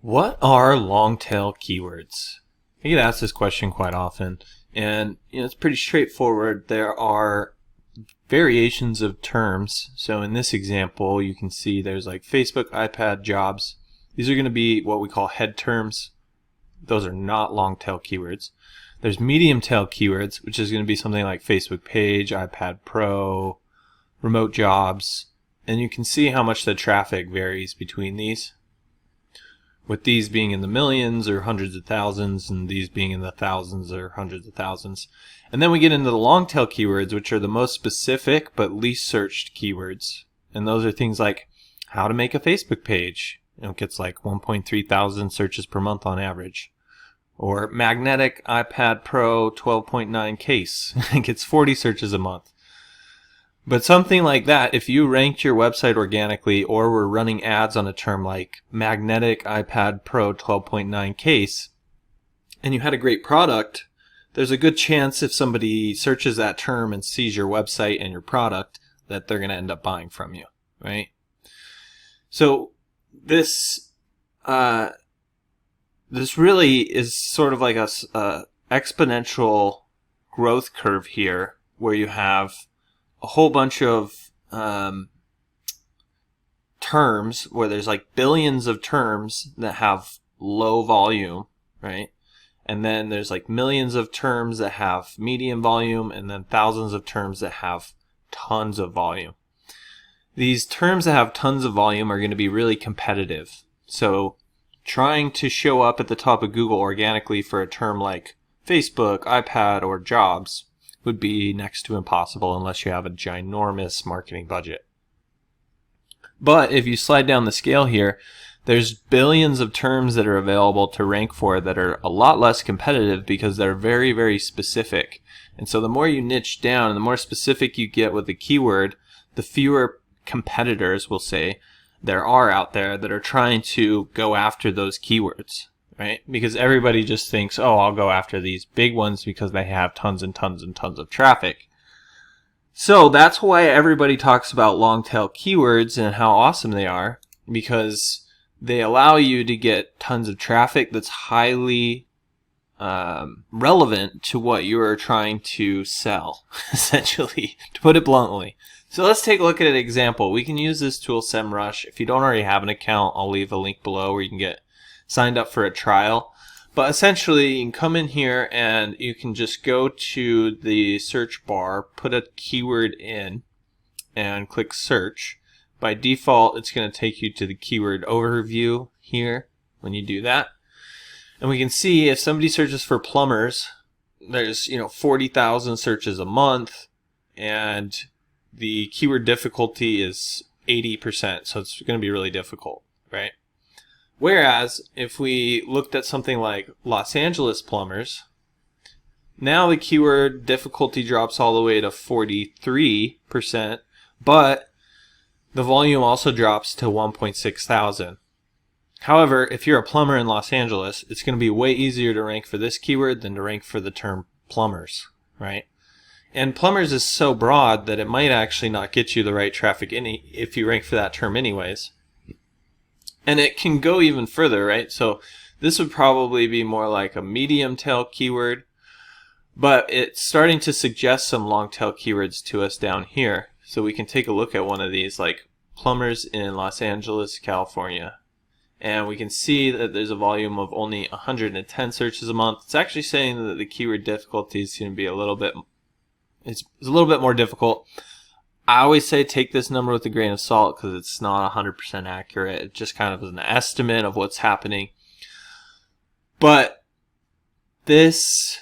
What are long tail keywords? I get asked this question quite often, and it's pretty straightforward. There are variations of terms. So in this example, you can see there's like Facebook, iPad, jobs. These are going to be what we call head terms. Those are not long tail keywords. There's medium tail keywords, which is going to be something like Facebook page, iPad Pro, remote jobs, and you can see how much the traffic varies between these, with these being in the millions or hundreds of thousands and these being in the thousands or hundreds of thousands. And then we get into the long tail keywords, which are the most specific but least searched keywords. And those are things like how to make a Facebook page. It gets like 1.3 thousand searches per month on average. Or magnetic iPad Pro 12.9 case. It gets 40 searches a month. But something like that, if you ranked your website organically or were running ads on a term like magnetic iPad Pro 12.9 case, and you had a great product, there's a good chance if somebody searches that term and sees your website and your product that they're going to end up buying from you, right? So this really is sort of like a exponential growth curve here, where you have a whole bunch of terms where there's like billions of terms that have low volume, right? And then there's like millions of terms that have medium volume, and then thousands of terms that have tons of volume. These terms that have tons of volume are going to be really competitive. So trying to show up at the top of Google organically for a term like Facebook, iPad, or jobs would be next to impossible unless you have a ginormous marketing budget. But if you slide down the scale here, there's billions of terms that are available to rank for that are a lot less competitive because they're very, very specific. And so the more you niche down and the more specific you get with the keyword, the fewer competitors, we'll say, there are out there that are trying to go after those keywords. Right? Because everybody just thinks, oh, I'll go after these big ones because they have tons and tons and tons of traffic. So that's why everybody talks about long tail keywords and how awesome they are, because they allow you to get tons of traffic that's highly relevant to what you are trying to sell, essentially, to put it bluntly. So let's take a look at an example. We can use this tool, SEMrush. If you don't already have an account, I'll leave a link below where you can get signed up for a trial. But essentially, you can come in here and you can just go to the search bar, put a keyword in, and click search. By default, it's going to take you to the keyword overview here when you do that. And we can see if somebody searches for plumbers, there's 40,000 searches a month, and the keyword difficulty is 80%, so it's going to be really difficult, right? Whereas, if we looked at something like Los Angeles plumbers, now the keyword difficulty drops all the way to 43%, but the volume also drops to 1.6 thousand. However, if you're a plumber in Los Angeles, it's going to be way easier to rank for this keyword than to rank for the term plumbers, right? And plumbers is so broad that it might actually not get you the right traffic if you rank for that term anyways. And it can go even further, right? So this would probably be more like a medium tail keyword, but it's starting to suggest some long tail keywords to us down here. So we can take a look at one of these, like plumbers in Los Angeles, California. And we can see that there's a volume of only 110 searches a month. It's actually saying that the keyword difficulty is going to be a little bit more difficult. I always say take this number with a grain of salt because it's not 100% accurate. It just kind of is an estimate of what's happening. But this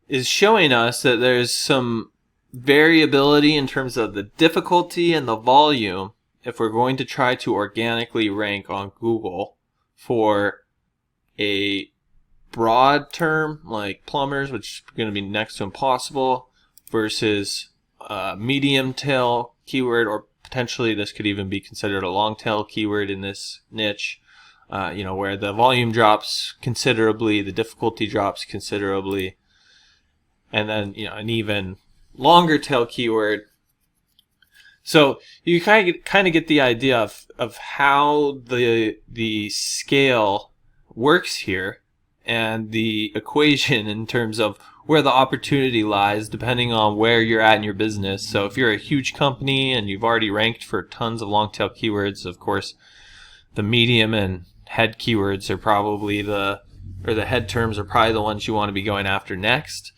is showing us that there's some variability in terms of the difficulty and the volume if we're going to try to organically rank on Google for a broad term like plumbers, which is going to be next to impossible, versus medium tail keyword, or potentially this could even be considered a long tail keyword in this niche, where the volume drops considerably, the difficulty drops considerably, and then an even longer tail keyword So you kind of get the idea of how the scale works here, and the equation in terms of where the opportunity lies depending on where you're at in your business. So if you're a huge company and you've already ranked for tons of long tail keywords, of course the medium and head keywords are probably the head terms are probably the ones you want to be going after next.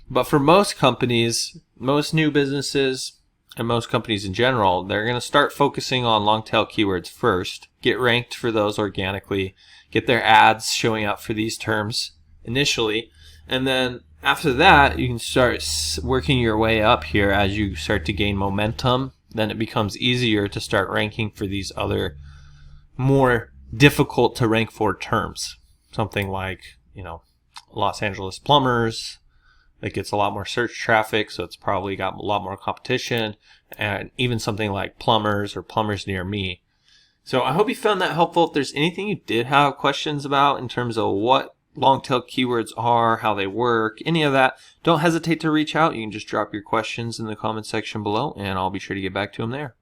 But for most companies, most new businesses, and most companies in general, they're going to start focusing on long tail keywords first, get ranked for those organically, get their ads showing up for these terms initially, and then after that you can start working your way up here as you start to gain momentum. Then it becomes easier to start ranking for these other more difficult to rank for terms. Something like, Los Angeles plumbers. It gets a lot more search traffic, so it's probably got a lot more competition. And even something like plumbers or plumbers near me. So I hope you found that helpful. If there's anything you did have questions about in terms of what long tail keywords are, how they work, any of that, don't hesitate to reach out. You can just drop your questions in the comment section below, and I'll be sure to get back to them there.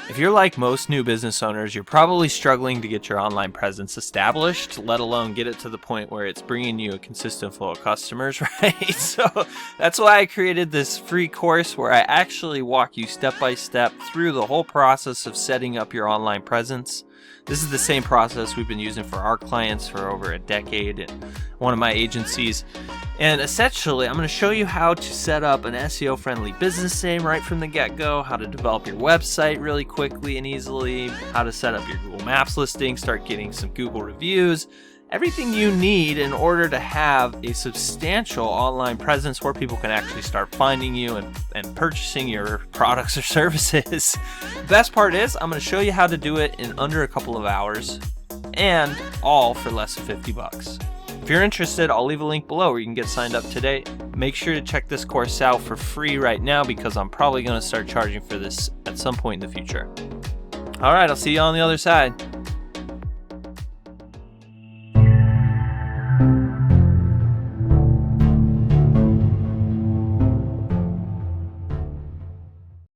If you're like most new business owners, you're probably struggling to get your online presence established, let alone get it to the point where it's bringing you a consistent flow of customers, right? So that's why I created this free course where I actually walk you step by step through the whole process of setting up your online presence. This is the same process we've been using for our clients for over a decade at one of my agencies. And essentially, I'm going to show you how to set up an SEO-friendly business name right from the get-go, how to develop your website really quickly and easily, how to set up your Google Maps listing, start getting some Google reviews, everything you need in order to have a substantial online presence where people can actually start finding you and purchasing your products or services. The best part is I'm going to show you how to do it in under a couple of hours, and all for less than $50. If you're interested, I'll leave a link below where you can get signed up today. Make sure to check this course out for free right now, because I'm probably going to start charging for this at some point in the future. All right, I'll see you on the other side.